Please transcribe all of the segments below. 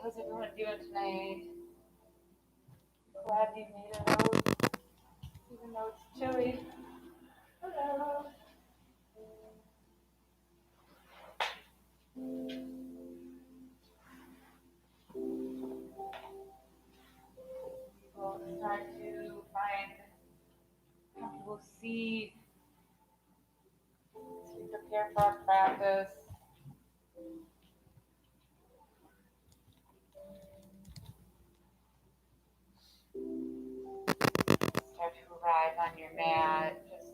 How's everyone doing tonight? Glad you made it out, even though it's chilly. Hello. Well, it's time to find a comfortable seat as we prepare for our practice. Start to arrive on your mat. Just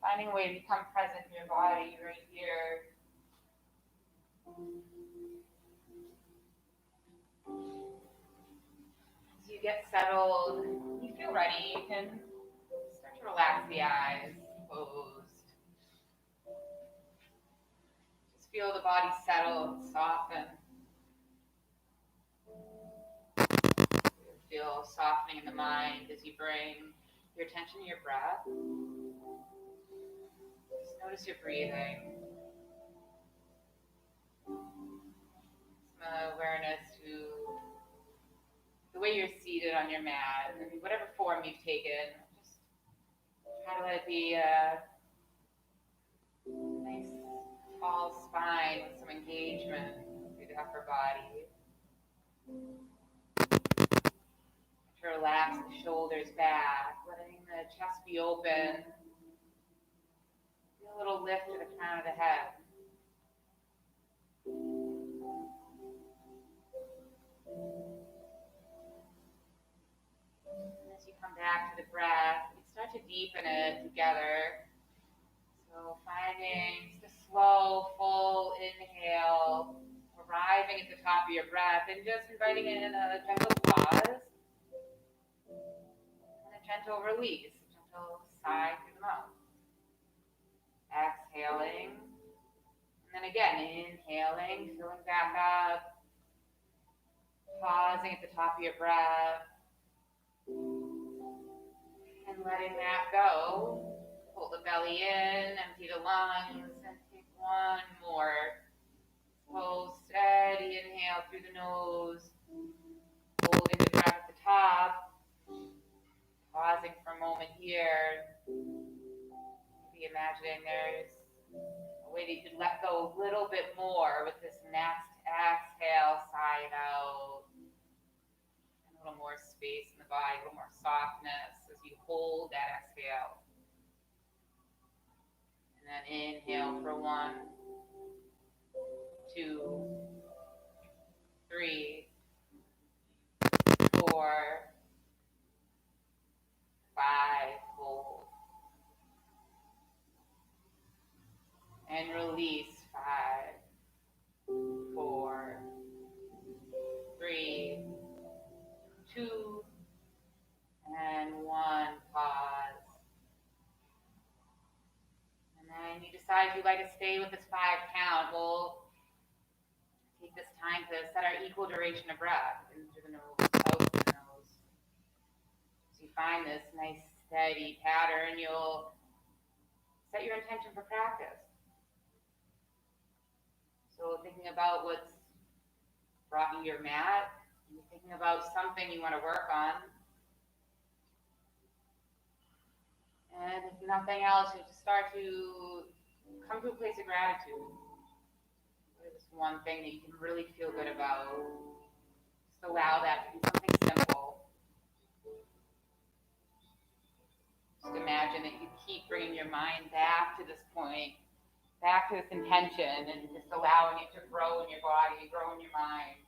finding a way to become present in your body right here. As you get settled, you feel ready, you can start to relax the eyes, closed. Just feel the body settle and soften. Feel softening in the mind as you bring your attention to your breath. Just notice your breathing. Some awareness to the way you're seated on your mat, and whatever form you've taken. Just try to let it be a nice tall spine with some engagement through the upper body. To relax the shoulders back, letting the chest be open. Feel a little lift to the crown of the head. And as you come back to the breath, you start to deepen it together. So finding just a slow, full inhale, arriving at the top of your breath, and just inviting in a gentle pause. Gentle release, gentle sigh through the mouth. Exhaling. And then again, inhaling, filling back up. Pausing at the top of your breath. And letting that go. Pull the belly in, empty the lungs, and take one more. Slow, steady inhale through the nose. Holding the breath at the top. Pausing for a moment here, maybe imagining there's a way that you could let go a little bit more with this next exhale, sigh it out. And a little more space in the body, a little more softness as you hold that exhale. And then inhale for 1, 2, 3, 4, 5, hold. And release 5, 4, 3, 2, and 1. Pause. And then you decide you'd like to stay with this 5 count. We'll take this time to set our equal duration of breath in through the nose, out through the nose. So you find this nice steady pattern, you'll set your intention for practice. So thinking about what's brought you your mat, you're thinking about something you want to work on. And if nothing else, you just start to come to a place of gratitude. There's one thing that you can really feel good about. Just allow that to be something simple. Just imagine that you keep bringing your mind back to this point, back to this intention, and just allowing it to grow in your body, grow in your mind.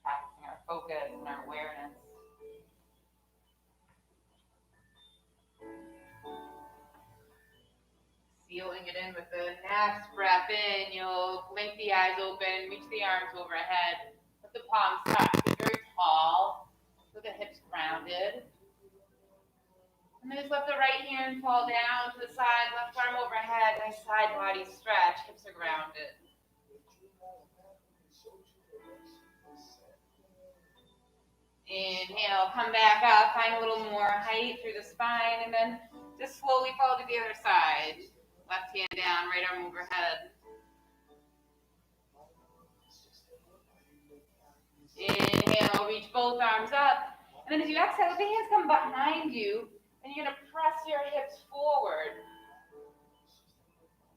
Practicing our focus and our awareness. Sealing it in with the next breath in, you'll blink the eyes open, reach the arms overhead, let the palms touch, get very tall, with the hips grounded. And then just let the right hand fall down to the side, left arm overhead, nice side body stretch, hips are grounded. Inhale, come back up, find a little more height through the spine, and then just slowly fall to the other side. Left hand down, right arm overhead. both arms up. And then as you exhale, let the hands come behind you, and you're going to press your hips forward.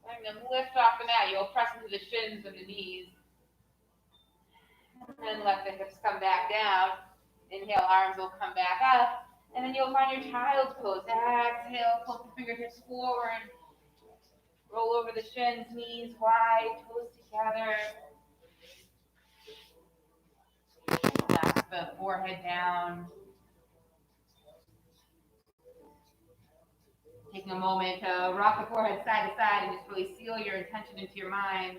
Letting them lift off the mat. You'll press into the shins and the knees. And then let the hips come back down. Inhale, arms will come back up. And then you'll find your child's pose. Exhale, pull the fingertips forward. Roll over the shins, knees wide, toes together. Relax the forehead down. Taking a moment to rock the forehead side to side and just really seal your intention into your mind.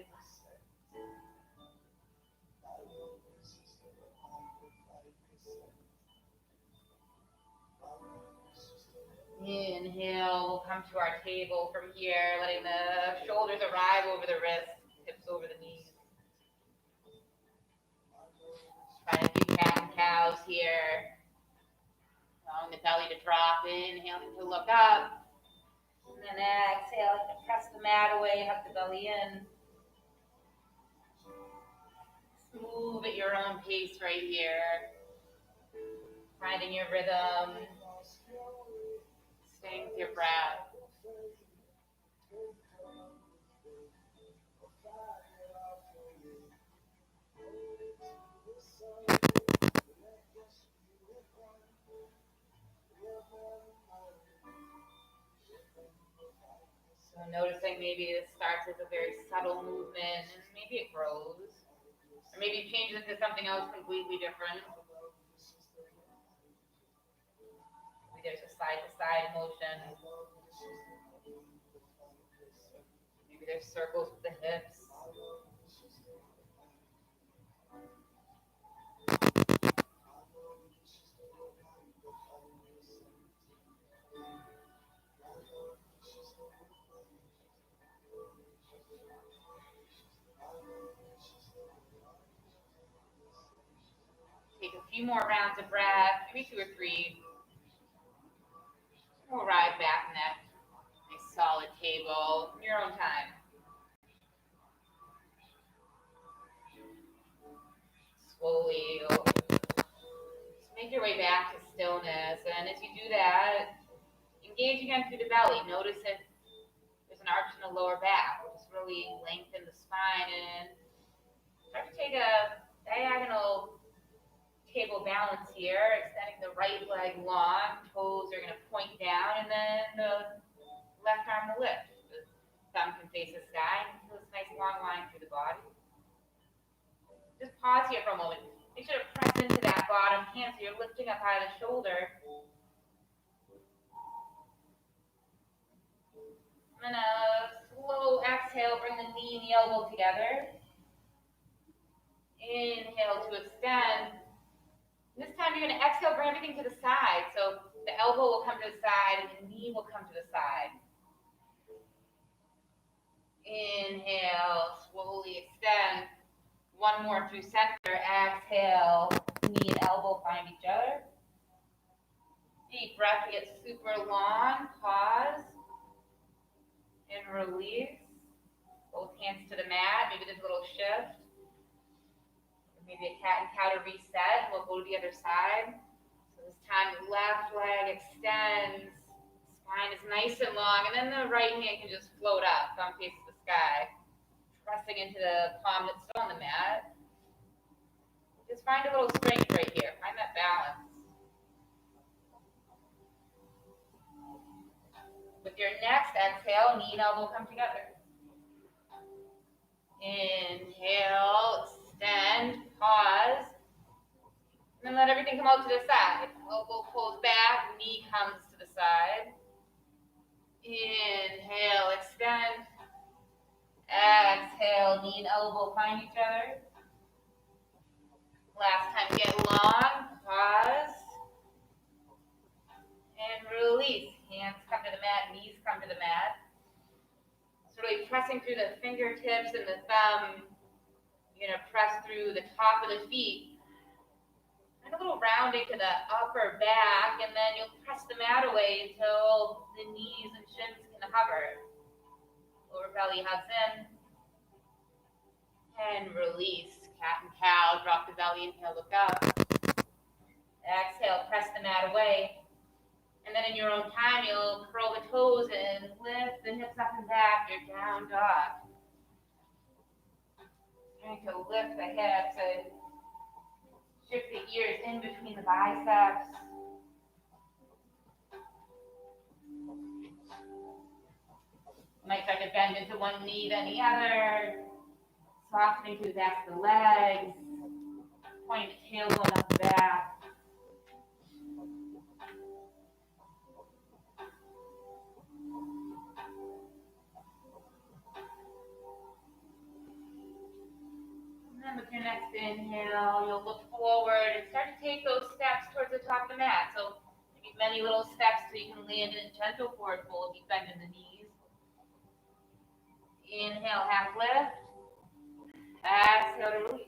Inhale, we'll come to our table from here, letting the shoulders arrive over the wrists, hips over the knees. Trying to do cat and cows here. Allowing the belly to drop, inhaling to look up. And then exhale to press the mat away, hug the belly in. Move at your own pace right here. Finding your rhythm. Staying with your breath. So noticing maybe it starts as a very subtle movement and maybe it grows. Or maybe it changes into something else completely different. Maybe there's a side-to-side motion. Maybe there's circles with the hips. Take a few more rounds of breath, maybe 2 or 3. We'll arrive back in that nice solid table in your own time. Slowly, just make your way back to stillness. And as you do that, engage again through the belly. Notice if there's an arch in the lower back. Just really lengthen the spine and start to take a diagonal table balance here, extending the right leg long, toes are going to point down, and then the left arm will lift. The thumb can face the sky, and feel this nice long line through the body. Just pause here for a moment. Make sure to press into that bottom hand so you're lifting up high the shoulder. And then a slow exhale, bring the knee and the elbow together. Inhale to extend. This time you're going to exhale, bring everything to the side. So the elbow will come to the side and the knee will come to the side. Inhale, slowly extend. One more through center. Exhale, knee and elbow find each other. Deep breath to get super long. Pause. And release. Both hands to the mat. Maybe there's a little shift. Maybe a cat and cow to reset. We'll go to the other side. So this time the left leg extends. Spine is nice and long. And then the right hand can just float up. Thumb faces the sky. Pressing into the palm that's still on the mat. Just find a little strength right here. Find that balance. With your next exhale, knee and elbow come together. Inhale, extend, pause, and then let everything come out to the side. Elbow pulls back, knee comes to the side. Inhale, extend. Exhale, knee and elbow find each other. Last time, get long, pause, and release. Hands come to the mat, knees come to the mat. So really pressing through the fingertips and the thumb. You're going to press through the top of the feet. And a little rounding to the upper back, and then you'll press the mat away until the knees and shins can hover. Lower belly hugs in. And release. Cat and cow. Drop the belly. Inhale, look up. Exhale, press the mat away. And then in your own time, you'll curl the toes and lift the hips up and back, your down dog. Trying to lift the hips and shift the ears in between the biceps. You might start to bend into one knee, then the other. Softening through the backs of the legs. Pointing the tailbone up the back. And then with your next inhale, you'll look forward and start to take those steps towards the top of the mat. So maybe many little steps so you can land in a gentle forward fold if you bend in the knees. Inhale, half lift. Exhale to release.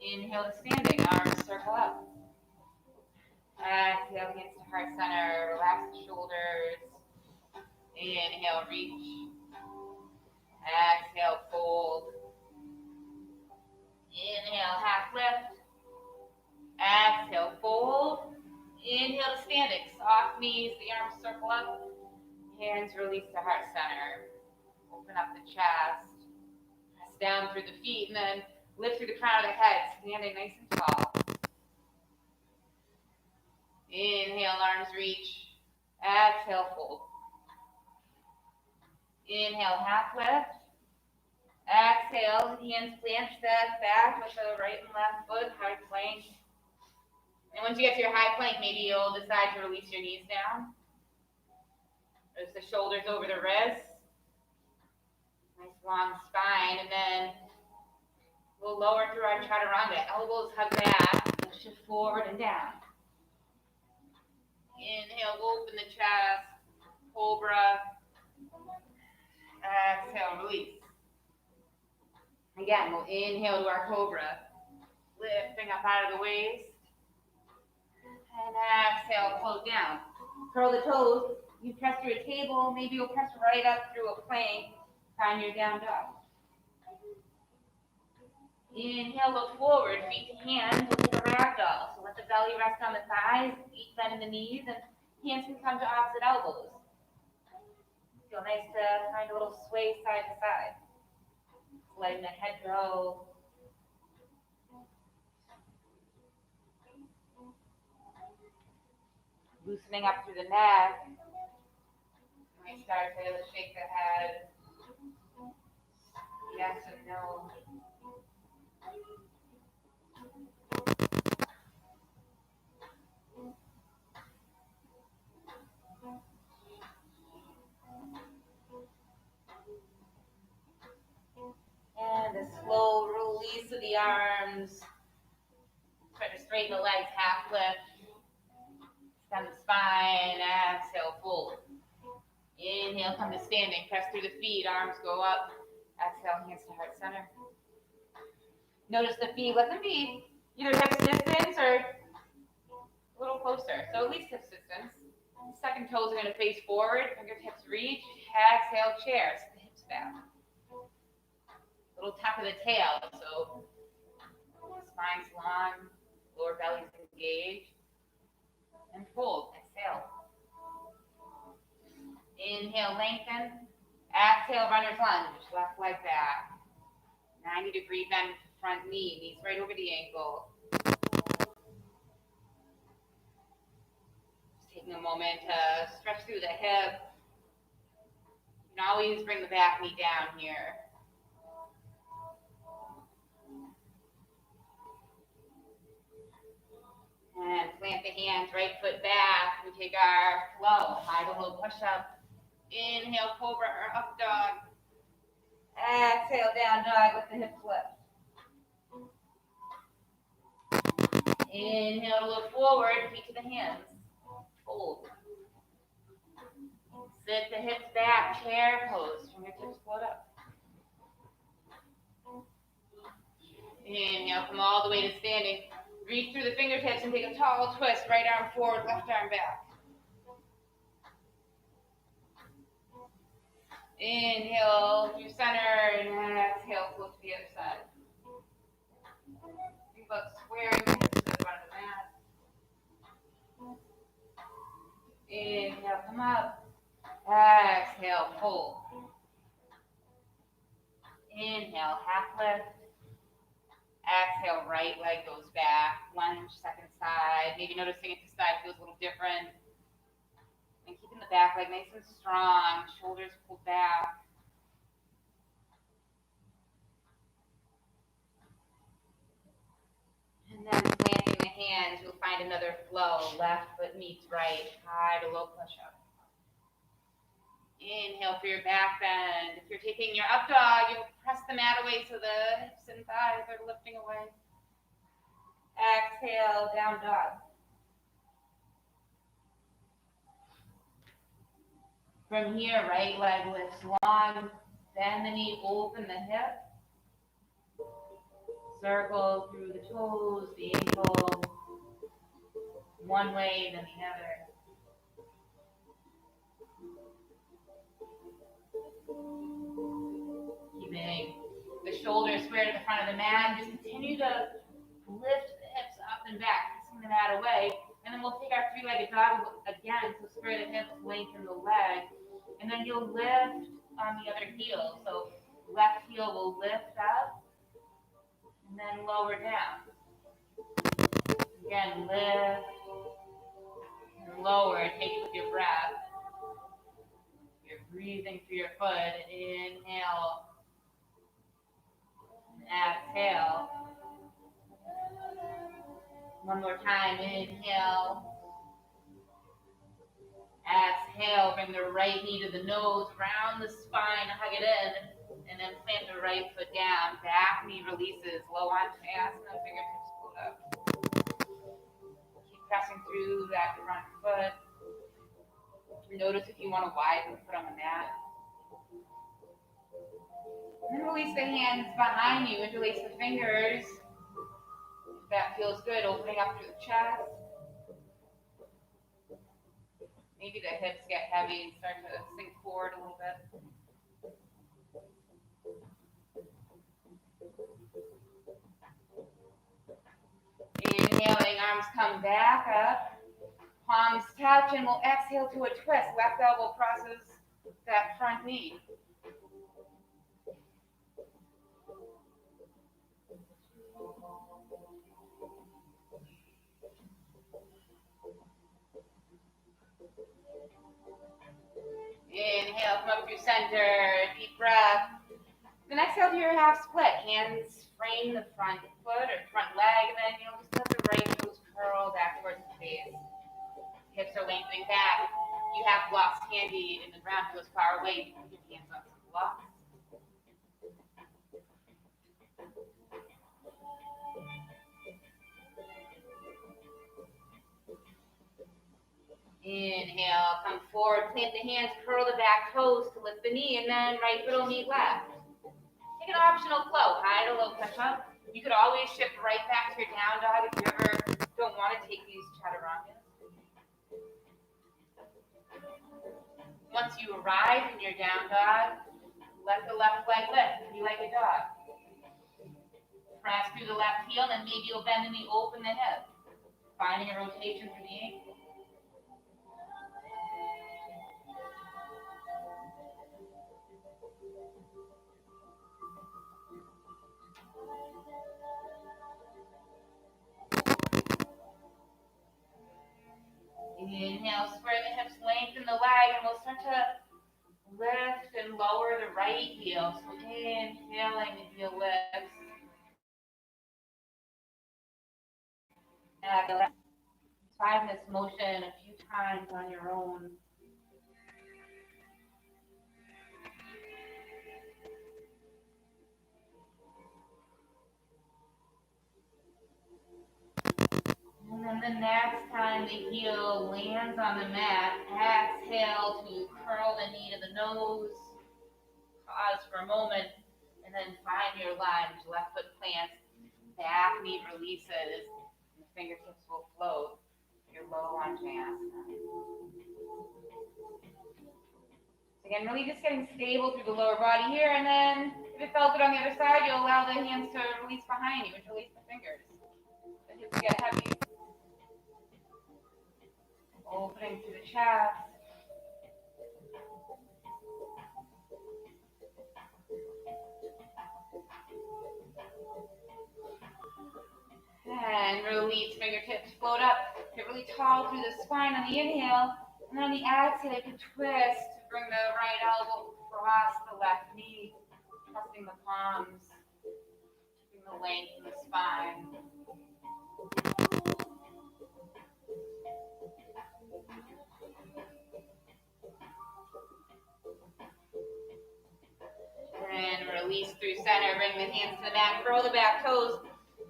Inhale to standing, arms circle up. Exhale, hands to heart center, relax the shoulders. Inhale, reach. Exhale, fold. Inhale, half lift. Exhale, fold. Inhale to standing, soft knees, the arms circle up. Hands release to heart center. Open up the chest. Press down through the feet and then lift through the crown of the head, standing nice and tall. Inhale, arms reach. Exhale, fold. Inhale, half lift. Exhale, hands plant step back with the right and left foot, hard plank. And once you get to your high plank, maybe you'll decide to release your knees down. There's the shoulders over the wrists. Nice long spine, and then we'll lower through our chaturanga. Elbows hug back, shift forward and down. Inhale, open the chest, cobra. Exhale, release. Again, we'll inhale to our cobra, lifting up out of the waist. And exhale, close down. Curl the toes. You press through a table, maybe you'll press right up through a plank. Find your down dog. Inhale, look forward, feet to hands, look at a ragdoll. So let the belly rest on the thighs, feet bend in the knees, and hands can come to opposite elbows. Feel nice to find a little sway side to side. Letting the head go. Loosening up through the neck. You might start to shake the head. Yes and no. And a slow release of the arms. Try to straighten the legs, half lift. Extend the spine, exhale, fold. Inhale, come to standing, press through the feet, arms go up. Exhale, hands to heart center. Notice the feet, let them be either hip distance or a little closer. So at least hip distance. Second toes are going to face forward, fingertips reach. Exhale, chair, sit the hips back. Little tap of the tail, so spine's long, lower belly's engaged. And fold, exhale. Inhale, lengthen. Exhale, runner's lunge, left leg back. 90-degree bend with the front knee, knees right over the ankle. Just taking a moment to stretch through the hip. You can always bring the back knee down here. And plant the hands, right foot back. We take our flow, high to low push up. Inhale, cobra or up dog. Exhale, down dog with the hip flip. Inhale to look forward, feet to the hands. Fold. Sit the hips back, chair pose, fingertips float up. Inhale, come all the way to standing. Reach through the fingertips and take a tall twist, right arm forward, left arm back. Inhale through center and exhale, float to the other side. Think about squaring the hips to the front of the mat. Inhale, come up. Exhale, pull. Inhale, half lift. Exhale, right leg goes back. Lunge, second side. Maybe noticing if the side feels a little different. And keeping the back leg nice and strong. Shoulders pulled back. And then planting the hands, you'll find another flow. Left foot meets right. High to low push-up. Inhale for your back bend. If you're taking your up dog, you'll press the mat away so the hips and thighs are lifting away. Exhale, down dog. From here, right leg lifts long. Bend the knee, open the hip. Circle through the toes, the ankle. One way, then the other. Keeping the shoulders square to the front of the mat. Just continue to lift the hips up and back, pressing the mat away. And then we'll take our three-legged dog again. So square the hips, lengthen the leg. And then you'll lift on the other heel. So left heel will lift up and then lower down. Again, lift and lower. Take it with your breath. You're breathing through your foot. Inhale. Exhale. One more time. Inhale. Exhale. Bring the right knee to the nose. Round the spine. Hug it in. And then plant the right foot down. Back knee releases. Low on Asana. Fingertips pulled up. Keep pressing through that front foot. Notice if you want to widen the foot on the mat. And then release the hands behind you. Interlace the fingers. If that feels good, opening up through the chest. Maybe the hips get heavy and start to sink forward a little bit. Inhaling, arms come back up. Palms touch, and we'll exhale to a twist. Left elbow crosses that front knee. Inhale, come up through center, deep breath. Then exhale to your half split. Hands frame the front foot or front leg, and then you'll just let the right toes curl back towards the face. Hips are lengthening back. You have blocks handy in the ground, goes far away. You can put your hands on some blocks. Inhale, come forward, plant the hands, curl the back toes to lift the knee, and then right foot will meet left. Take an optional flow, high to low push up. You could always shift right back to your down dog if you ever don't want to take these chaturangas. Once you arrive in your down dog, let the left leg lift, be like a dog. Press through the left heel, and maybe you'll bend the knee, open the hip. Finding a rotation through the ankle. Inhale, square the hips, lengthen the leg, and we'll start to lift and lower the right heel. So inhaling, the heel lifts. Try this motion a few times on your own. And then the next time the heel lands on the mat, exhale to curl the knee to the nose. Pause for a moment, and then find your lunge. Left foot plants, back knee releases, and the fingertips will float. Your low lunge asana. Again, really just getting stable through the lower body here, and then if it felt good on the other side, you'll allow the hands to release behind you and release the fingers. The hips get heavy. Opening to the chest. And release, fingertips float up. Get really tall through the spine on the inhale. And then on the exhale, you can twist. Bring the right elbow across the left knee. Trusting the palms. Keeping the length in the spine. And release through center. Bring the hands to the mat. Curl the back toes.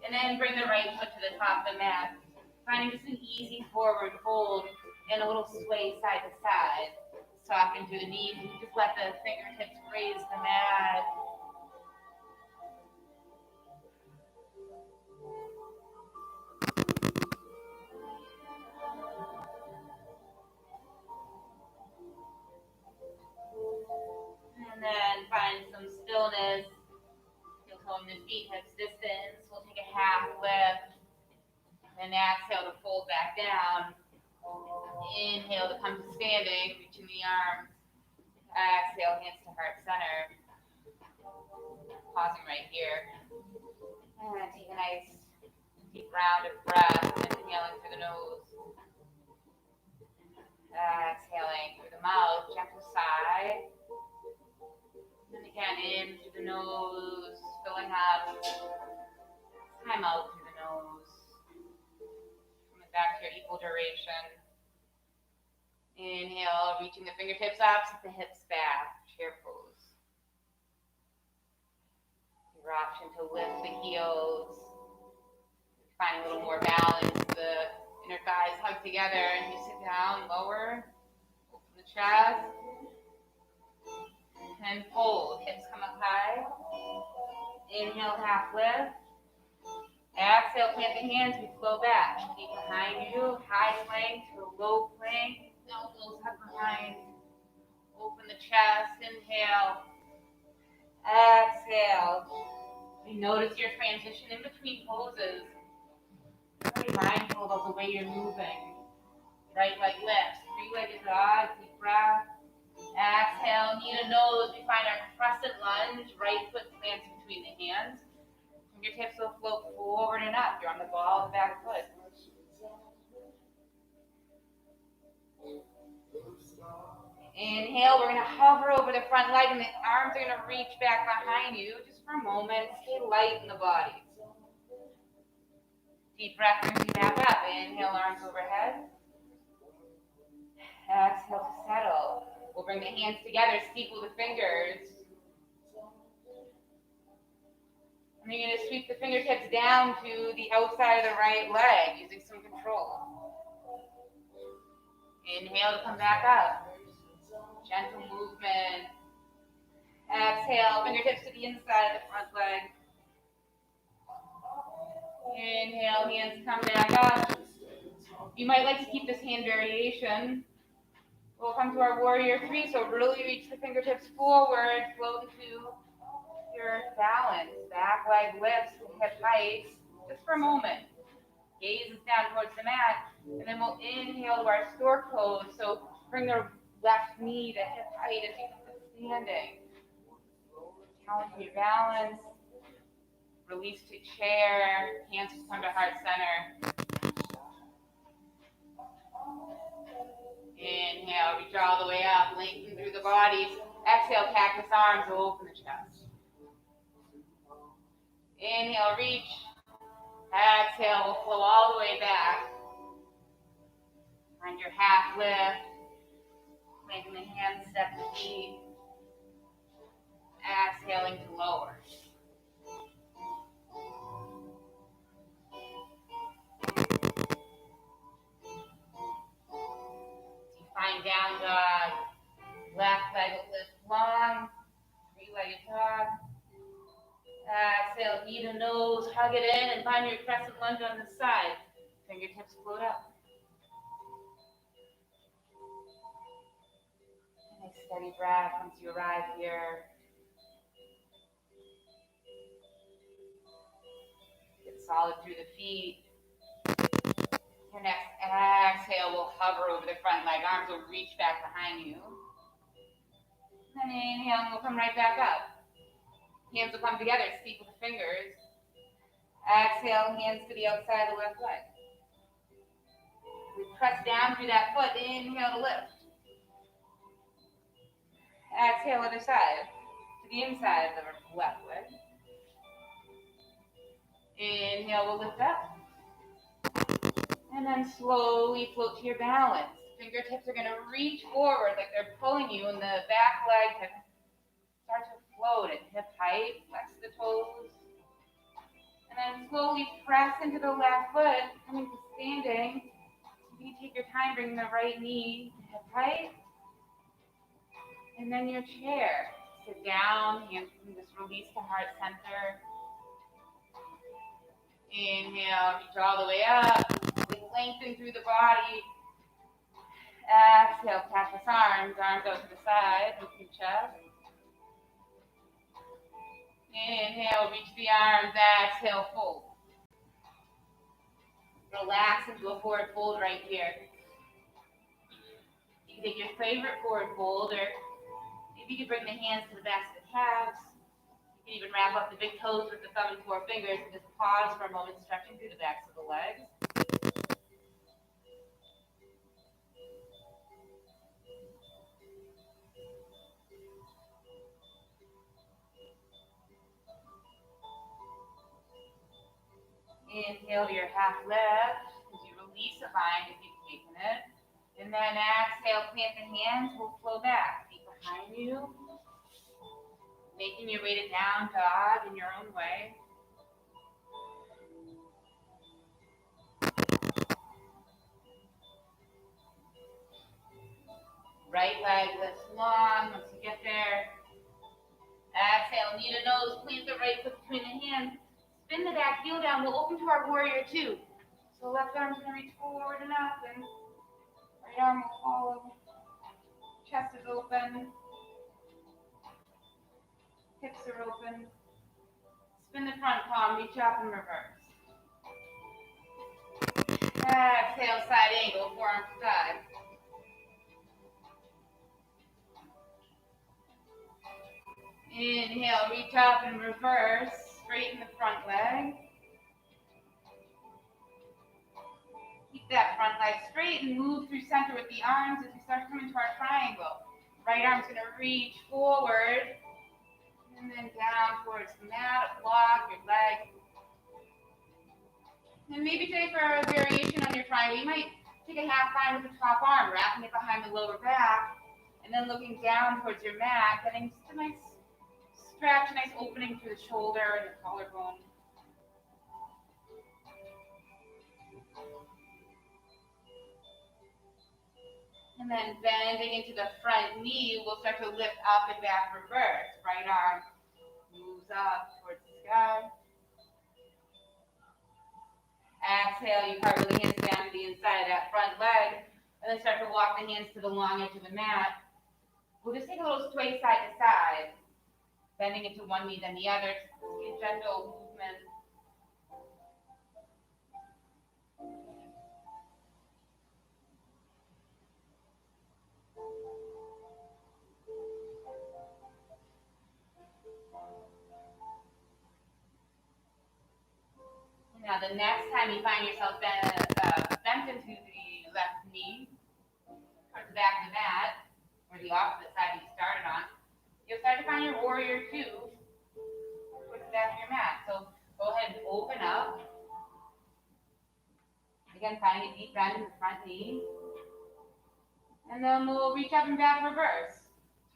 And then bring the right foot to the top of the mat. Finding just an easy forward fold and a little sway side to side. Soften through the knees. And just let the fingertips graze the mat. And then find some stillness. Feel towing the feet hips distance. We'll take a half lift. And exhale to fold back down. Inhale to come to standing, reaching the arms. Exhale, hands to heart center. Pausing right here. And take a nice deep round of breath. Inhaling through the nose. Exhaling through the mouth, gentle sigh. And again, in through the nose, filling up. Time out through the nose. Coming back to your equal duration. Inhale, reaching the fingertips up, set the hips back, chair pose. Your option to lift the heels. Find a little more balance. The inner thighs hug together and you sit down, lower, open the chest. And fold, hips come up high. Inhale, half lift. Exhale, plant the hands, we flow back. Feet behind you, high plank to low plank. Elbows hug behind. Open the chest, inhale. Exhale. You notice your transition in between poses. Be mindful about the way you're moving. Right leg lifts, three-legged dog, deep breath. Exhale, knee to nose. We find our crescent lunge. Right foot plants between the hands. Fingertips will float forward and up. You're on the ball of the back foot. Inhale, we're going to hover over the front leg and the arms are going to reach back behind you just for a moment. Stay light in the body. Deep breath brings you back up. Inhale, arms overhead. Exhale to settle. We'll bring the hands together, steeple the fingers. And you're going to sweep the fingertips down to the outside of the right leg using some control. Inhale to come back up. Gentle movement. Exhale, fingertips to the inside of the front leg. Inhale, hands come back up. You might like to keep this hand variation. We'll come to our warrior three, so really reach the fingertips forward, float into your balance. Back leg lifts to hip height, just for a moment. Gaze is down towards the mat, and then we'll inhale to our stork pose. So bring the left knee to hip height as you come to standing. Challenge your balance. Release to chair. Hands come to heart center. Inhale, reach all the way up, lengthen through the bodies. Exhale, cactus arms, open the chest. Inhale, reach. Exhale, we'll flow all the way back. Find your half lift. Planting the hands, step the feet. Exhaling to lower. Find down dog. Left leg will lift long. Three-legged dog. Exhale, knee to nose, hug it in, and find your crescent lunge on the side. Fingertips float up. Nice steady breath once you arrive here. Get solid through the feet. Your next exhale will hover over the front leg. Arms will reach back behind you. And inhale, and we'll come right back up. Hands will come together, steeple the fingers. Exhale, hands to the outside of the left leg. We press down through that foot. Inhale to lift. Exhale, other side. To the inside of the left leg. Inhale, we'll lift up. And then slowly float to your balance. Fingertips are going to reach forward like they're pulling you, and the back leg can start to float at hip height. Flex the toes. And then slowly press into the left foot, coming to standing. You take your time, bringing the right knee to hip height. And then your chair. Sit down, hands can just release to heart center. Inhale, reach all the way up. Lengthen through the body. Exhale, practice arms out to the side, open chest. Inhale, reach the arms, exhale, fold. Relax into a forward fold right here. You can take your favorite forward fold, or maybe you can bring the hands to the backs of the calves. You can even wrap up the big toes with the thumb and four fingers and just pause for a moment, stretching through the backs of the legs. Inhale to your half lift as you release the bind if you've taken it. And then exhale, plant the hands, we'll flow back. Feet behind you. Making your way to down dog in your own way. Right leg lifts long once you get there. Exhale, knee to nose, plant the right foot between the hands. Spin the back heel down, we'll open to our warrior two. So left arm's gonna reach forward and up, and right arm will follow. Chest is open. Hips are open. Spin the front palm, reach up and reverse. Exhale, side angle, forearm to side. Inhale, reach up and reverse. Straighten the front leg. Keep that front leg straight and move through center with the arms as we start coming to our triangle. Right arm's going to reach forward and then down towards the mat. Block your leg. And maybe today for a variation on your triangle, you might take a half bind with the top arm, wrapping it behind the lower back, and then looking down towards your mat, getting just a nice stretch, a nice opening through the shoulder and the collarbone. And then bending into the front knee, we'll start to lift up and back reverse. Right arm moves up towards the sky. Exhale, you cartwheel the hands down to the inside of that front leg, and then start to walk the hands to the long edge of the mat. We'll just take a little sway side to side, bending into one knee then the other. Just a gentle movement. Now, the next time you find yourself bent into the left knee, towards the back of the mat, or the opposite side that you started on, you'll start to find your warrior two towards the back of your mat. So go ahead and open up. Again, finding a deep bend in the front knee. And then we'll reach up and back reverse.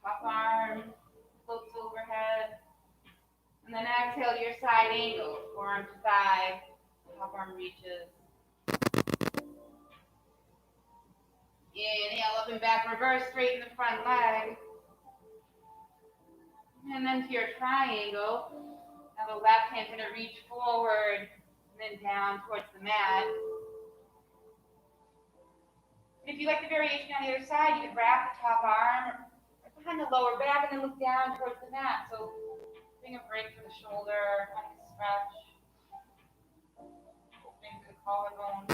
Top arm floats overhead. And then exhale to your side angle, forearm to thigh. Top arm reaches. Inhale, up and back, reverse, straighten the front leg. And then to your triangle. Now the left hand's going to reach forward and then down towards the mat. And if you like the variation on the other side, you can wrap the top arm right behind the lower back and then look down towards the mat. So bring a break for the shoulder, kind of stretch. Collarbone.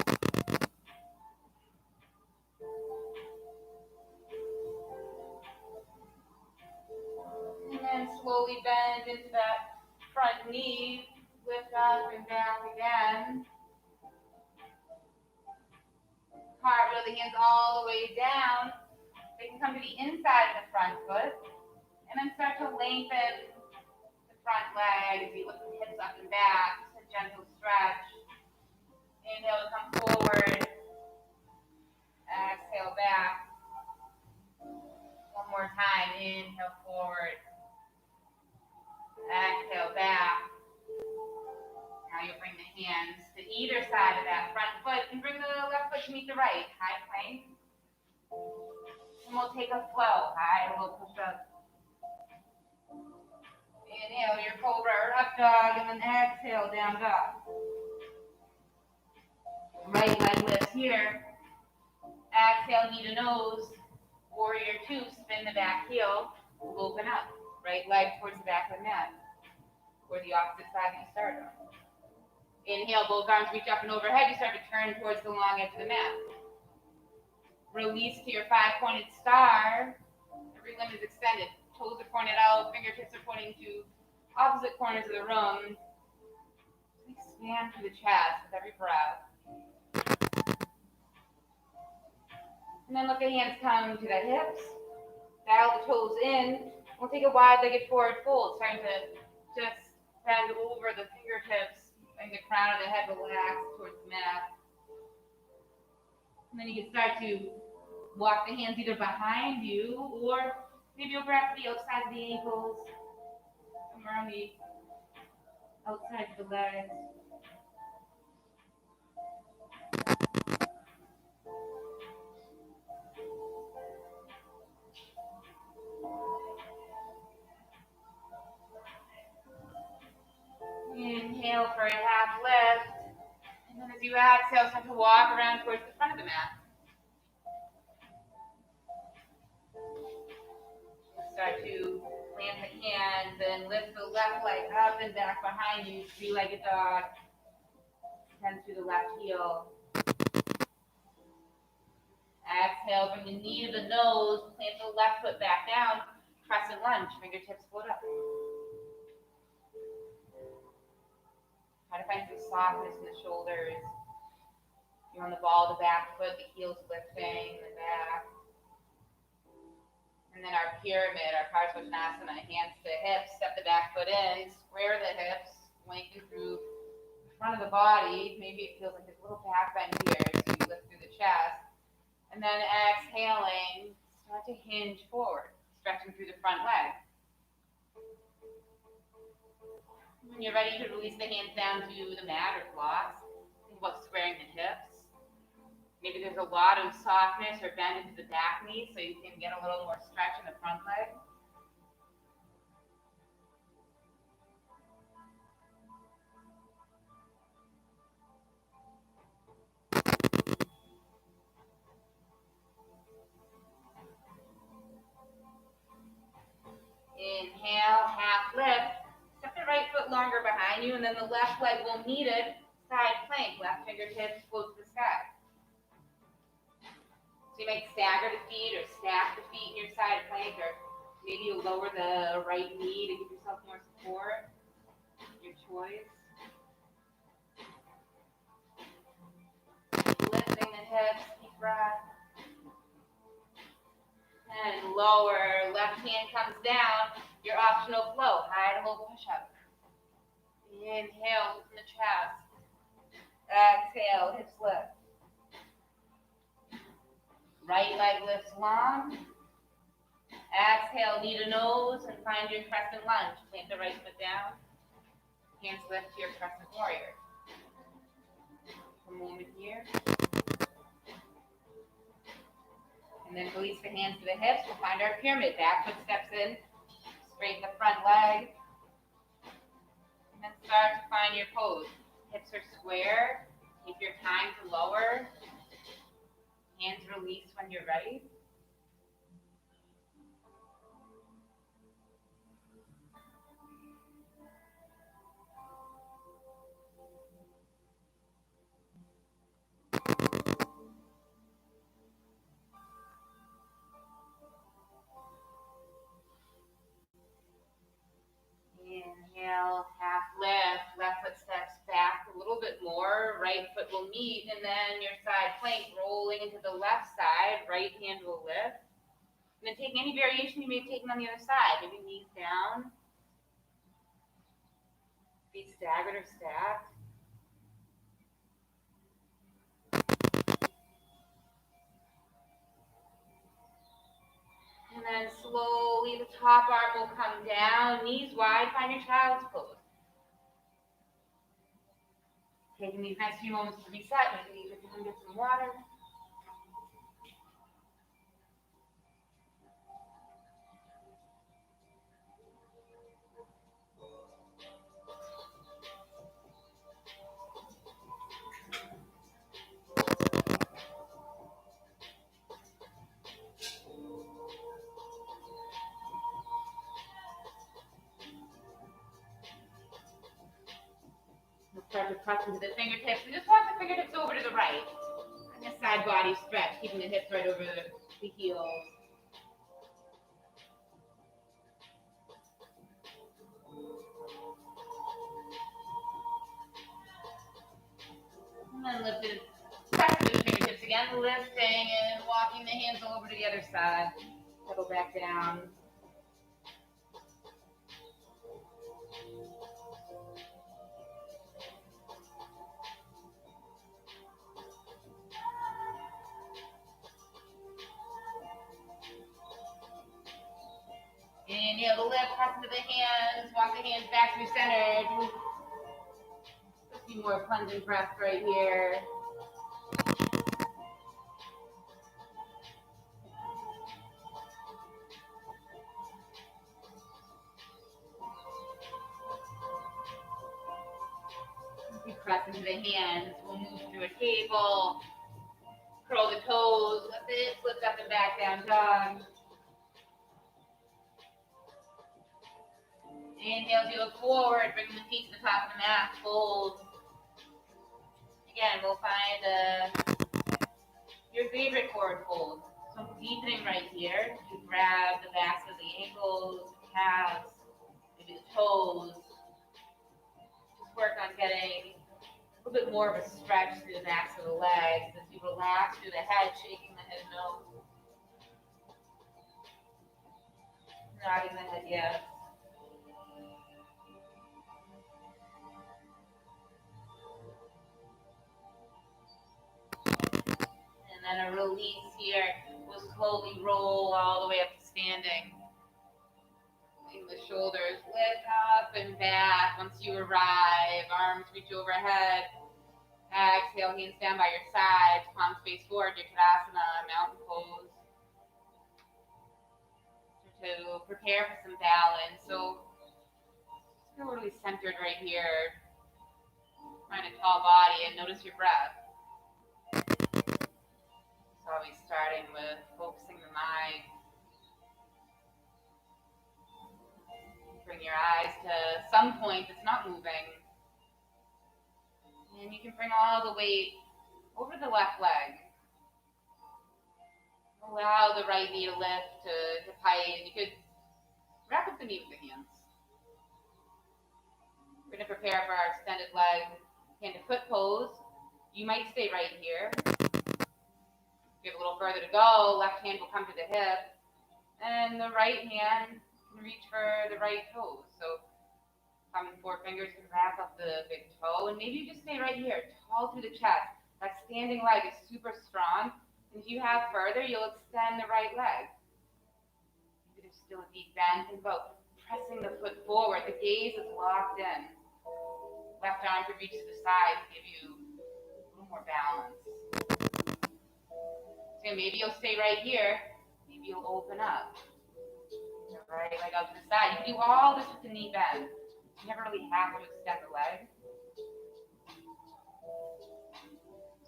And then slowly bend into that front knee, lift up and back again. Cartwheel the hands all the way down. They can come to the inside of the front foot. And then start to lengthen the front leg as you lift the hips up and back. Just a gentle stretch. Inhale, come forward. Exhale, back. One more time. Inhale, forward. Exhale, back. Now you'll bring the hands to either side of that front foot and bring the left foot to meet the right. High plank. And we'll take a flow. High, a little push up. Inhale, your cobra or up dog, and then exhale, down dog. Right leg lifts here. Exhale, knee to nose. Warrior two, spin the back heel. Open up. Right leg towards the back of the mat. Or the opposite side that you started on. Inhale, both arms reach up and overhead. You start to turn towards the long edge of the mat. Release to your five-pointed star. Every limb is extended. Toes are pointed out. Fingertips are pointing to opposite corners of the room. Expand through the chest with every breath. And then let the hands come to the hips. Dial the toes in. We'll take a wide-legged forward fold, starting to just bend over the fingertips, letting the crown of the head relax towards the mat. And then you can start to walk the hands either behind you, or maybe over at the outside of the ankles, somewhere on the outside of the legs. Inhale for a half lift. And then as you exhale, start to walk around towards the front of the mat. Start to plant the hands and lift the left leg up and back behind you. Three-legged dog. Hands through the left heel. Exhale, bring the knee to the nose. Plant the left foot back down. Crescent lunge. Fingertips float up. Try to find some softness in the shoulders. You're on the ball of the back foot, the heel's lifting, the back. And then our pyramid, our Parsvottanasana, hands to hips, step the back foot in, square the hips, lengthen through the front of the body. Maybe it feels like there's a little back bend here, so you lift through the chest. And then exhaling, start to hinge forward, stretching through the front leg. When you're ready to release the hands down to the mat or blocks, think about squaring the hips. Maybe there's a lot of softness or bend into the back knee, so you can get a little more stretch in the front leg. Inhale, half lift. Step the right foot longer behind you, and then the left leg will meet it. Side plank, left fingertips float to the sky. So you might stagger the feet or stack the feet in your side plank, or maybe you lower the right knee to give yourself more support. Your choice. Lifting the hips, deep breath. And lower, left hand comes down, your optional flow, high to low push-up. Inhale, from the chest. Exhale, hips lift. Right leg lifts long. Exhale, knee to nose, and find your crescent lunge. Plant the right foot down. Hands lift to your crescent warrior. A moment here. And then release the hands to the hips. We'll find our pyramid. Back foot steps in. Straighten the front leg. And then start to find your pose. Hips are square. Take your time to lower. Hands release when you're ready. Inhale, half lift, left foot steps foot will meet, and then your side plank rolling into the left side, right hand will lift. And then take any variation you may have taken on the other side, maybe knees down, feet staggered or stacked. And then slowly the top arm will come down, knees wide, find your child's pose. Taking these next few moments to reset, maybe you can get some water. We'll start to press into the fingertips and just walk the fingertips over to the right. And the side body stretch, keeping the hips right over the heels. And then lift it, press into the fingertips again, lifting and walking the hands over to the other side. Settle back down. Inhale the lift, press into the hands, walk the hands back through center. Just a few more plunging breaths right here. As we press into the hands, we'll move through a table. Curl the toes, lift the hips, lift up and back, down dog. Inhale as you look forward, bring the feet to the top of the mat, fold. Again, we'll find your favorite forward fold. So deepening right here to grab the backs of the ankles, the calves, maybe the toes. Just work on getting a little bit more of a stretch through the backs of the legs as you relax through the head, shaking the head no. Nodding the head yes. And then a release here. We'll slowly roll all the way up to standing. Letting the shoulders lift up and back. Once you arrive, arms reach overhead. Exhale, hands down by your sides, palms face forward, your Tadasana, mountain pose. To prepare for some balance. So just feel really centered right here. Find a tall body and notice your breath. So always starting with focusing the mind. Bring your eyes to some point that's not moving. And you can bring all the weight over the left leg. Allow the right knee to lift to height. You could wrap up the knee with the hands. We're going to prepare for our extended leg hand to foot pose. You might stay right here. If you have a little further to go, left hand will come to the hip. And the right hand can reach for the right toes. So common forefingers can wrap up the big toe. And maybe you just stay right here, tall through the chest. That standing leg is super strong. And if you have further, you'll extend the right leg. Maybe there's still a deep bend. Think about pressing the foot forward. The gaze is locked in. Left arm could reach to the side to give you a little more balance. So maybe you'll stay right here. Maybe you'll open up. The right leg out to the side. You can do all this with the knee bend. You never really have to extend the leg.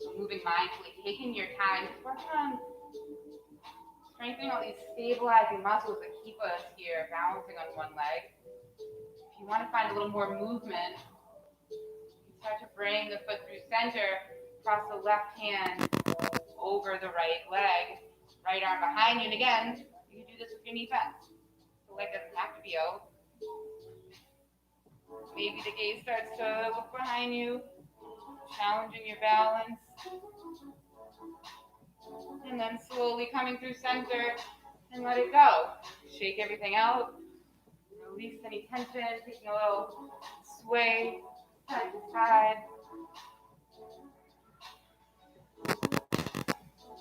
So moving mindfully, taking your time, just working on strengthening all these stabilizing muscles that keep us here, balancing on one leg. If you want to find a little more movement, you start to bring the foot through center, cross the left hand over the right leg, right arm behind you, and again, you can do this with your knee bent. The leg doesn't have to be out. Maybe the gaze starts to look behind you. challenging your balance. And then slowly coming through center and let it go. Shake everything out. Release any tension, taking a little sway side to side.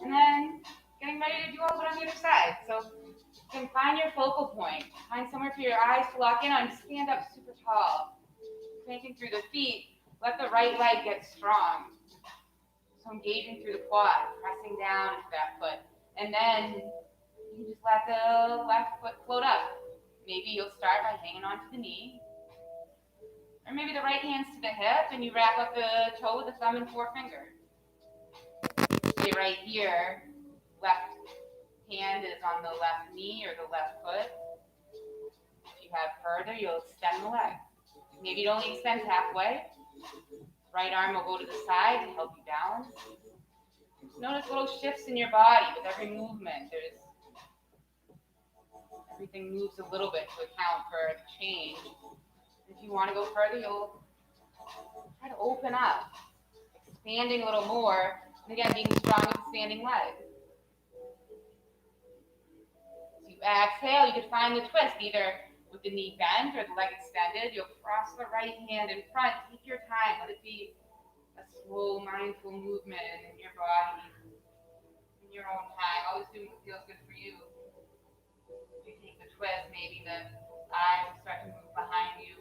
And then getting ready to do all of it on the other side. So you can find your focal point. Find somewhere for your eyes to lock in on. Stand up super tall. Cranking through the feet. Let the right leg get strong. So engaging through the quad, pressing down into that foot. And then you just let the left foot float up. Maybe you'll start by hanging onto the knee. Or maybe the right hand's to the hip and you wrap up the toe with the thumb and forefinger. Stay right here. Left hand is on the left knee or the left foot. If you have further, you'll extend the leg. Maybe it only extends halfway. Right arm will go to the side to help you balance. Notice little shifts in your body with every movement. Everything moves a little bit to account for the change. If you want to go further, you'll try to open up, expanding a little more, and again, being strong with the standing leg. As you exhale, you can find the twist, either with the knee bent or the leg extended. You'll cross the right hand in front. Take your time. Let it be a slow, mindful movement in your body, in your own time. Always do what feels good for you. If you take the twist, maybe the eyes will start to move behind you.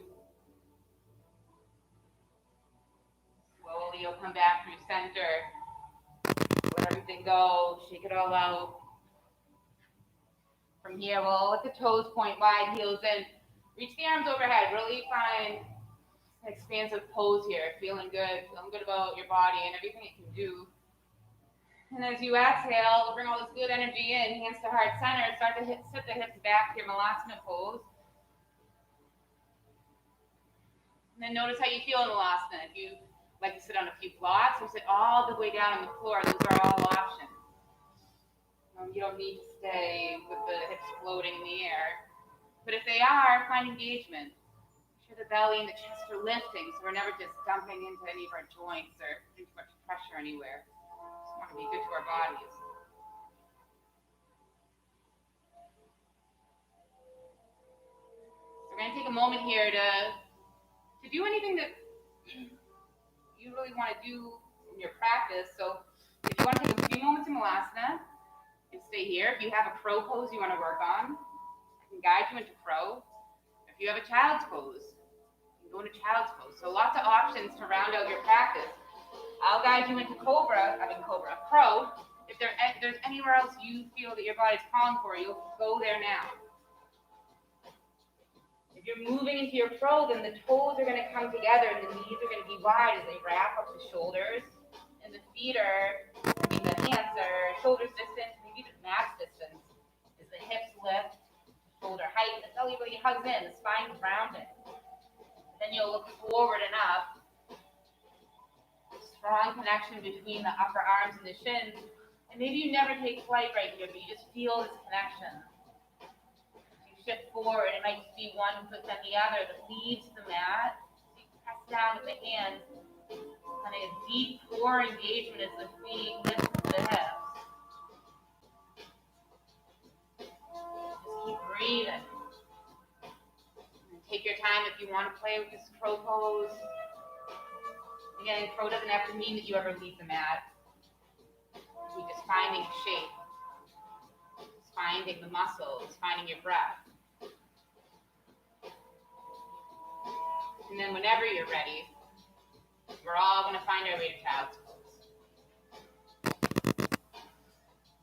Slowly, you'll come back through center. Let everything go. Shake it all out. From here, we'll let the toes point wide, heels in. Reach the arms overhead. Really find an expansive pose here. Feeling good about your body and everything it can do. And as you exhale, bring all this good energy in, hands to heart center. Start to sit the hips back to your Malasana pose. And then notice how you feel in Malasana. If you like to sit on a few blocks or sit all the way down on the floor, those are all options. You don't need to stay with the hips floating in the air. But if they are, find engagement. Make sure the belly and the chest are lifting, so we're never just dumping into any of our joints or putting too much pressure anywhere. Just want to be good to our bodies. So we're going to take a moment here to do anything that you really want to do in your practice. So if you want to take a few moments in Malasana, you stay here. If you have a crow pose you want to work on, I can guide you into crow. If you have a child's pose, you can go into child's pose. So lots of options to round out your practice. I'll guide you into crow. If there's anywhere else you feel that your body's calling for, you'll go there now. If you're moving into your crow, then the toes are going to come together and the knees are going to be wide as they wrap up the shoulders. And the feet the hands are shoulders distance, maybe the max distance. As the hips lift, shoulder height, the belly really hugs in, the spine is rounded. Then you'll look forward and up. Strong connection between the upper arms and the shins. And maybe you never take flight right here, but you just feel this connection. As you shift forward, it might just be one foot then the other that leads the mat. So you press down with the hands. Kind of a deep core engagement as the feet lift to the hips. Just keep breathing. And take your time if you want to play with this crow pose. Again, crow doesn't have to mean that you ever leave the mat. You're just finding shape. Just finding the muscles, finding your breath. And then whenever you're ready, we're all going to find our way to child's pose.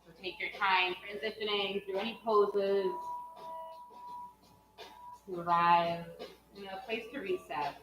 So take your time transitioning through any poses to arrive in a place to reset.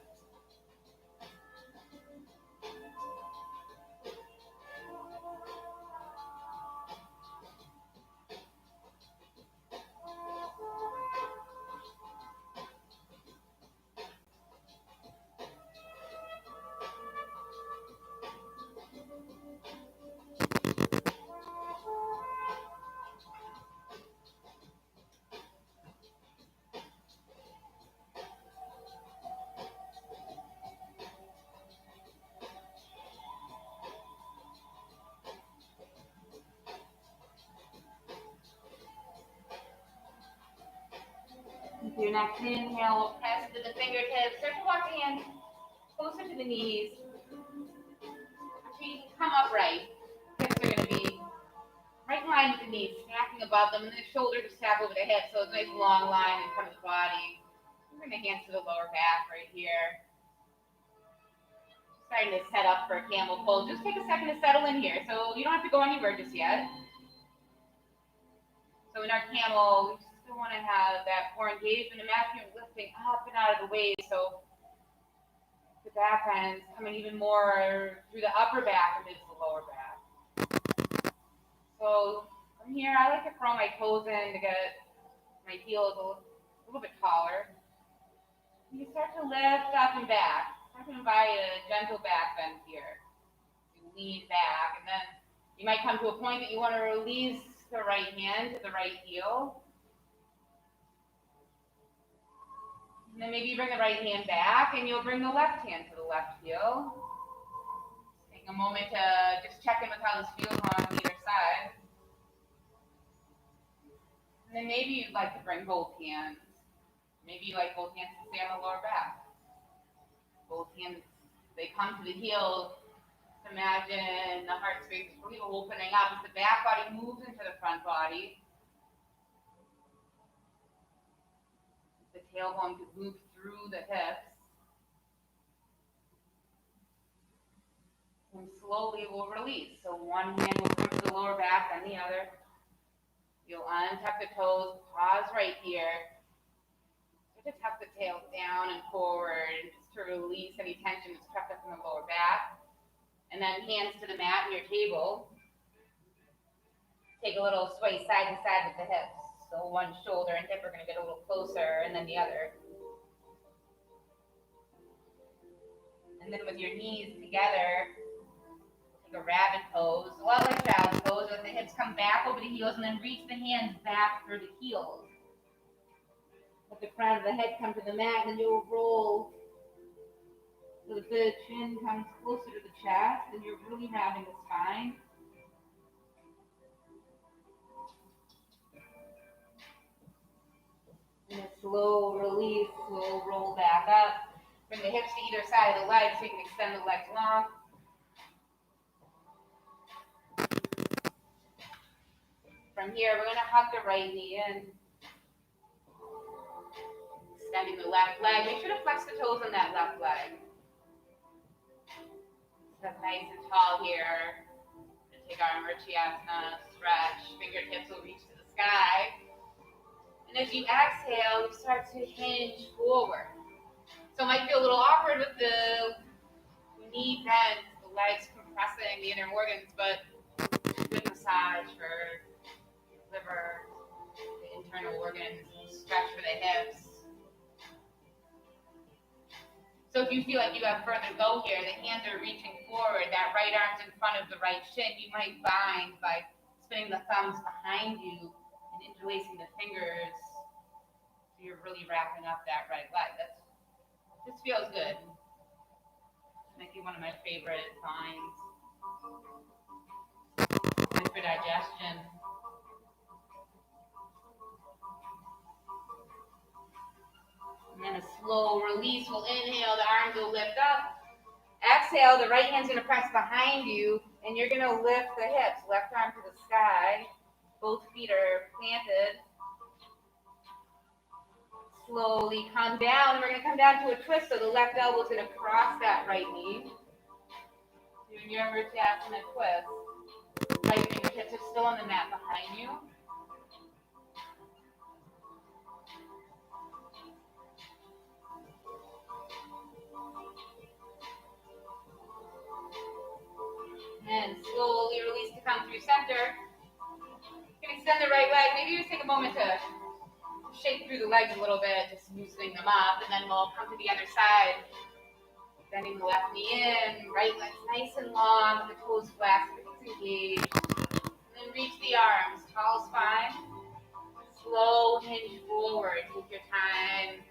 your next inhale, we'll press into the fingertips. Start to walk the hands closer to the knees. So you can come upright. Hips are going to be right in line with the knees, stacking above them, and then the shoulders just tap over the hips, so it's a nice long line in front of the body. Bring the hands to the lower back right here. Starting to set up for a camel pose. Just take a second to settle in here. So you don't have to go anywhere just yet. So in our camel, we still want to have that core engagement. Imagine you're lifting up and out of the waist. So the back end's coming even more through the upper back amidst the lower back. So from here, I like to curl my toes in to get my heels a little bit taller. You start to lift up and back. I'm going to invite a gentle back bend here. You lean back, and then you might come to a point that you want to release the right hand to the right heel. And then maybe you bring the right hand back, and you'll bring the left hand to the left heel. Take a moment to just check in with how this feels on either side. And then maybe you'd like to bring both hands. Maybe you like both hands to stay on the lower back. Both hands, they come to the heels. Imagine the heart space is really opening up as the back body moves into the front body. The tailbone could move through the hips. And slowly we'll release. So one hand will come to the lower back, then the other. You'll untuck the toes, pause right here. To tuck the tail down and forward, and just to release any tension that's trapped up in the lower back. And then hands to the mat and your table. Take a little sway side to side with the hips. So one shoulder and hip are going to get a little closer, and then the other. And then with your knees together, take a rabbit pose. A lot like child's pose, with the hips come back over the heels, and then reach the hands back through the heels. Let the crown of the head come to the mat, and then you'll roll so that the chin comes closer to the chest, and you're really rounding the spine. And a slow release, slow roll back up. Bring the hips to either side of the legs so you can extend the legs long. From here, we're going to hug the right knee in. Extending the left leg. Make sure to flex the toes on that left leg. Step nice and tall here. Take our Murchiyasana, stretch. Fingertips will reach to the sky. And as you exhale, you start to hinge forward. So it might feel a little awkward with the knee bent, the legs compressing the inner organs, but good massage for the liver, the internal organs, stretch for the hips. So if you feel like you have further to go here, the hands are reaching forward, that right arm's in front of the right shin, you might bind by spinning the thumbs behind you and interlacing the fingers so you're really wrapping up that right leg. This feels good. Might be one of my favorite binds. Good for digestion. And then a slow release. We'll inhale, the arms will lift up. Exhale, the right hand's going to press behind you, and you're going to lift the hips. Left arm to the sky. Both feet are planted. Slowly come down. We're going to come down to a twist, so the left elbow is going to cross that right knee. Doing your Murchiyasana twist. Right fingertips are still on the mat behind you. And slowly release to come through center. You can extend the right leg. Maybe just take a moment to shake through the legs a little bit, just loosening them up, and then we'll come to the other side. Bending the left knee in, right leg's nice and long, with the toes flat, everything's engaged. And then reach the arms, tall spine. Slow hinge forward. Take your time,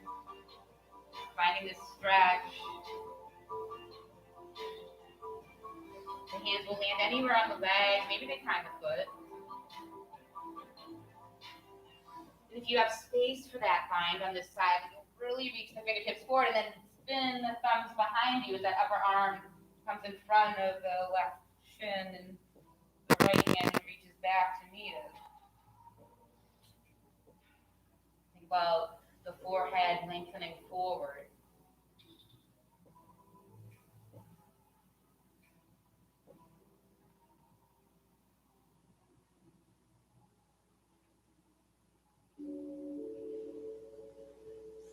finding this stretch. The hands will land anywhere on the leg. Maybe they time the foot. And if you have space for that bind on this side, you'll really reach the fingertips forward and then spin the thumbs behind you as that upper arm comes in front of the left shin and the right hand reaches back to meet it. Think about the forehead lengthening forward.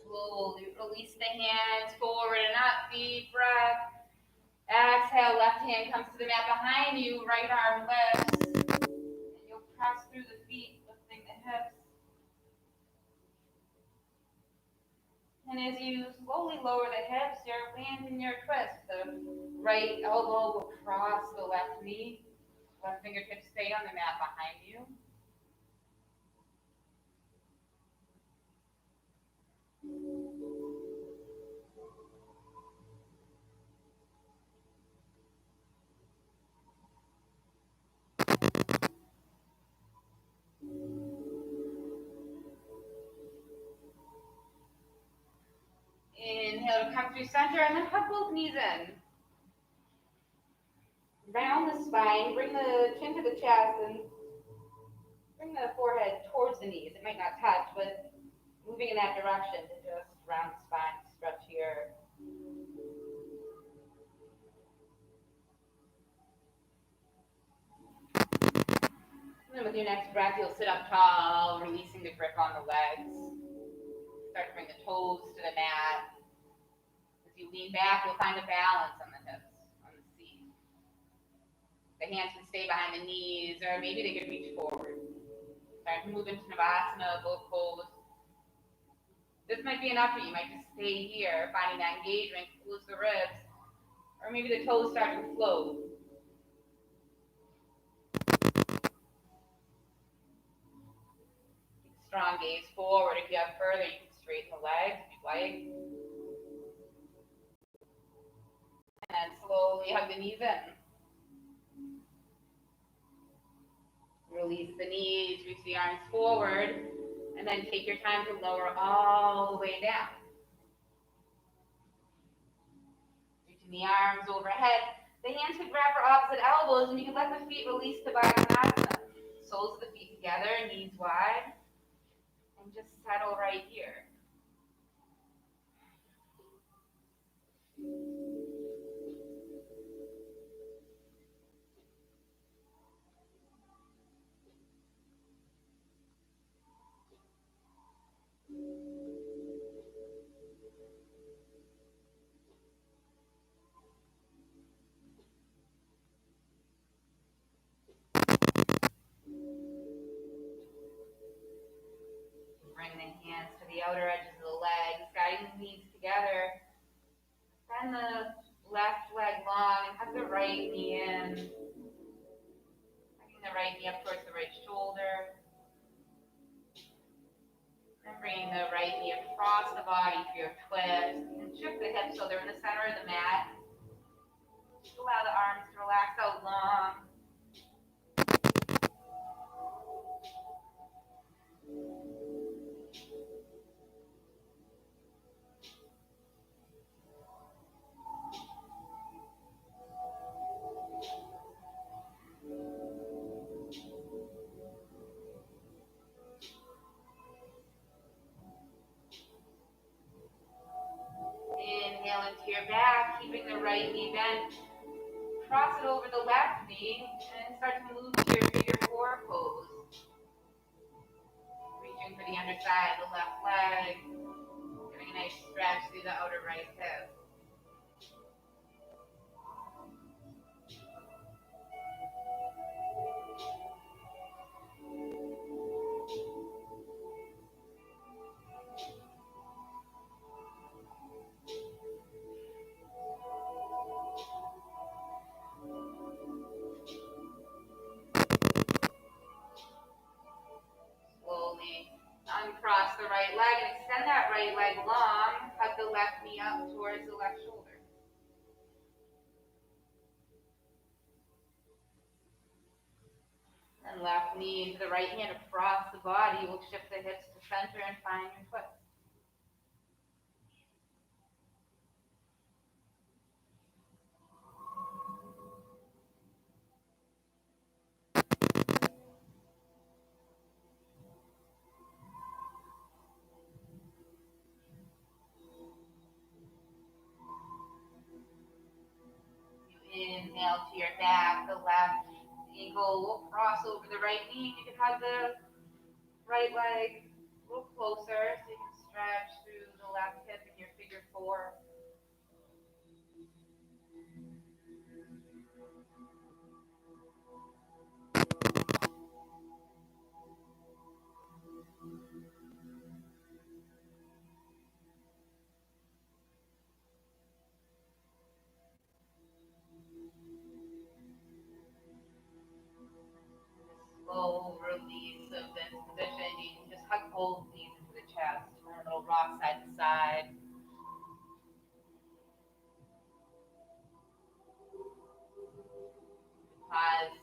Slowly release the hands forward and up. Deep breath. Exhale, left hand comes to the mat behind you, right arm lifts. And you'll press through the feet, lifting the hips. And as you slowly lower the hips, your land in your twist. The right elbow will cross the left knee. Left fingertips stay on the mat behind you. Inhale to come through center and then hug both knees in. Round the spine, bring the chin to the chest and bring the forehead towards the knees. It might not touch, but moving in that direction to just round the spine, stretch here. And then with your next breath, you'll sit up tall, releasing the grip on the legs. Start to bring the toes to the mat. As you lean back, you'll find a balance on the hips, on the seat. The hands can stay behind the knees, or maybe they could reach forward. Start to move into Navasana, both pose. This might be enough for you. You might just stay here, finding that engagement, close the ribs, or maybe the toes start to float. Strong gaze forward. If you have further, you can straighten the legs if you'd like. And then slowly hug the knees in. Release the knees, reach the arms forward, and then take your time to lower all the way down. Reaching the arms overhead. The hands can grab for opposite elbows, and you can let the feet release to Baddha. Soles of the feet together, knees wide. And just settle right here. Bring the hands to the outer edges of the legs, guiding the knees together. Bend the left leg long and hug the right knee in. Hugging the right knee up towards the right shoulder. And bringing the right knee across the body for your twist. And shift the hips so they're in the center of the mat. Just allow the arms to relax out long. Inhale into your back, keeping the right knee bent. Cross it over the left knee and start to move to your figure four pose. Reaching for the underside of the left leg. Getting a nice stretch through the outer right hip. Slowly uncross the right leg and extend that right leg long. Hug the left knee up towards the left shoulder. And left knee into the right hand across the body. We'll shift the hips to center and find your foot. Inhale to your back, the left ankle will cross over the right knee. You can hug the right leg a little closer so you can stretch through the left hip in your figure four. Slow release of this position. You can just hug both knees into the chest. Turn a little rock side to side. Pause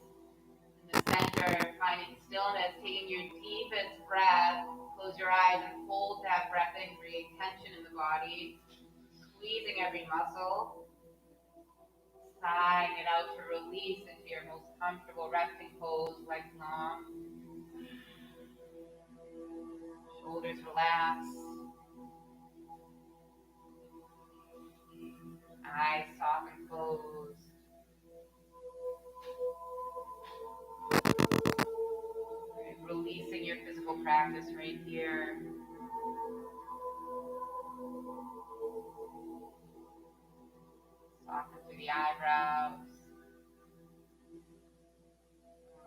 in the center, finding stillness, taking your deepest breath. Close your eyes and hold that breath in. Create tension in the body. Squeezing every muscle. Sighing it out to release into your most comfortable resting pose, legs long. Shoulders relax. Eyes soft and closed. Releasing your physical practice right here. Soften through the eyebrows.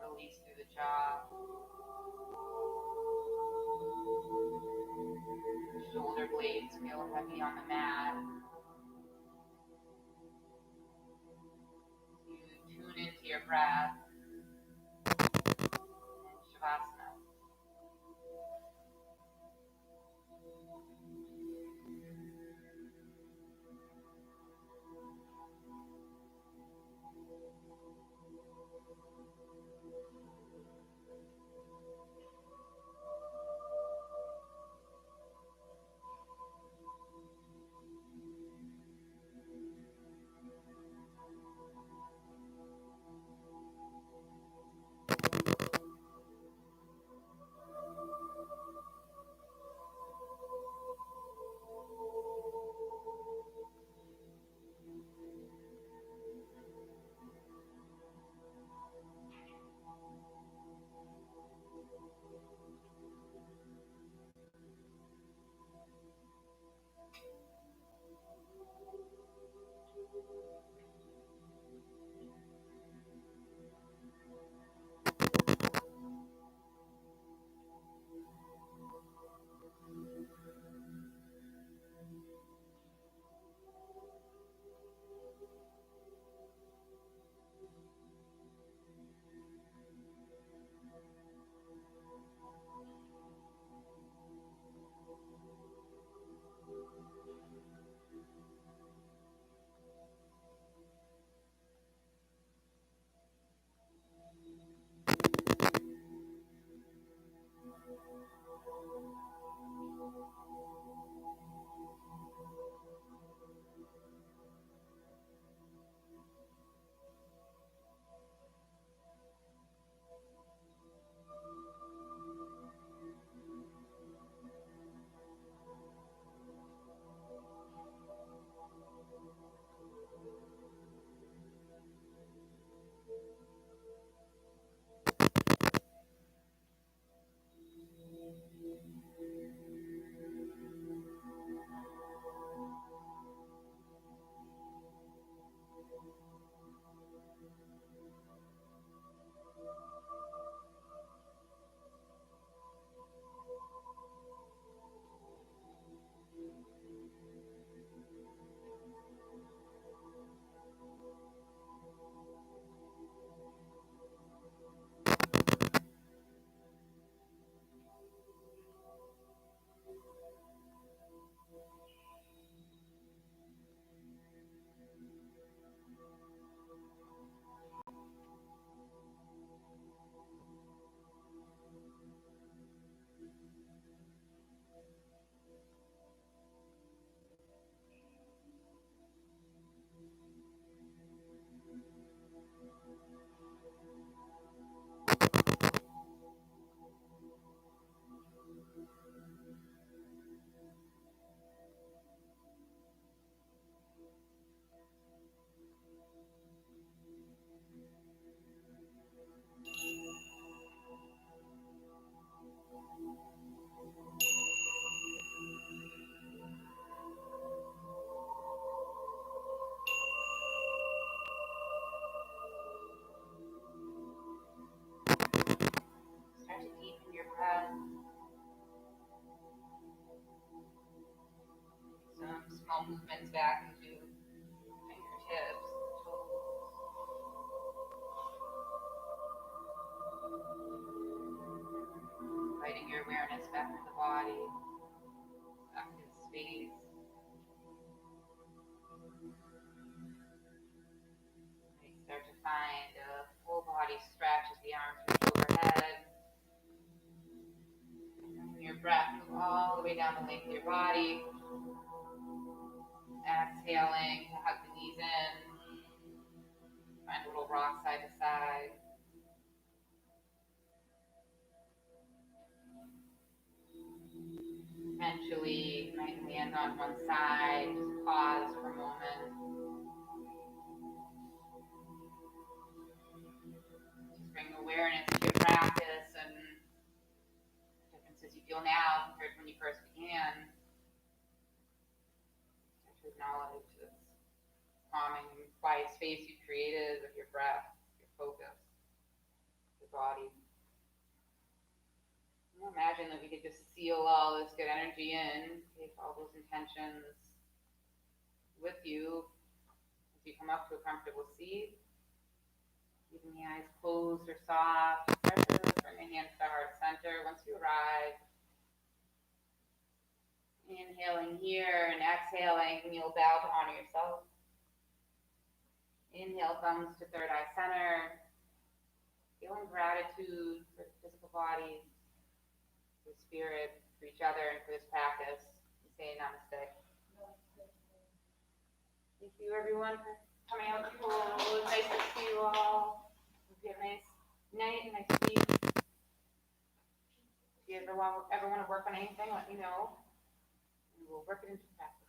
Release through the jaw. Shoulder blades feel heavy on the mat. You tune into your breath. And Shavasana. small movements back into fingertips, toes. Inviting your awareness back into the body, back into space. You start to find a full body stretch as the arms reach overhead. Your breath move all the way down the length of your body. Exhaling to hug the knees in. Find a little rock side to side. Eventually, you might land on one side. Just pause for a moment. Just bring awareness to your practice and differences you feel now compared to when you first began. Start to acknowledge this calming, quiet space you created with your breath, your focus, your body. Imagine that we could just seal all this good energy in, take all those intentions with you as you come up to a comfortable seat. Keeping the eyes closed or soft. Start to bring the hands to heart center. Once you arrive, inhaling here and exhaling, you'll bow to honor yourself. Inhale, thumbs to third eye center. Feeling gratitude for the physical body, for the spirit, for each other, and for this practice. We say namaste. Thank you, everyone, for coming out to the pool. It was nice to see you all. Hope you have a nice night and nice week. If you ever want to work on anything, let me know, and we'll work it into practice.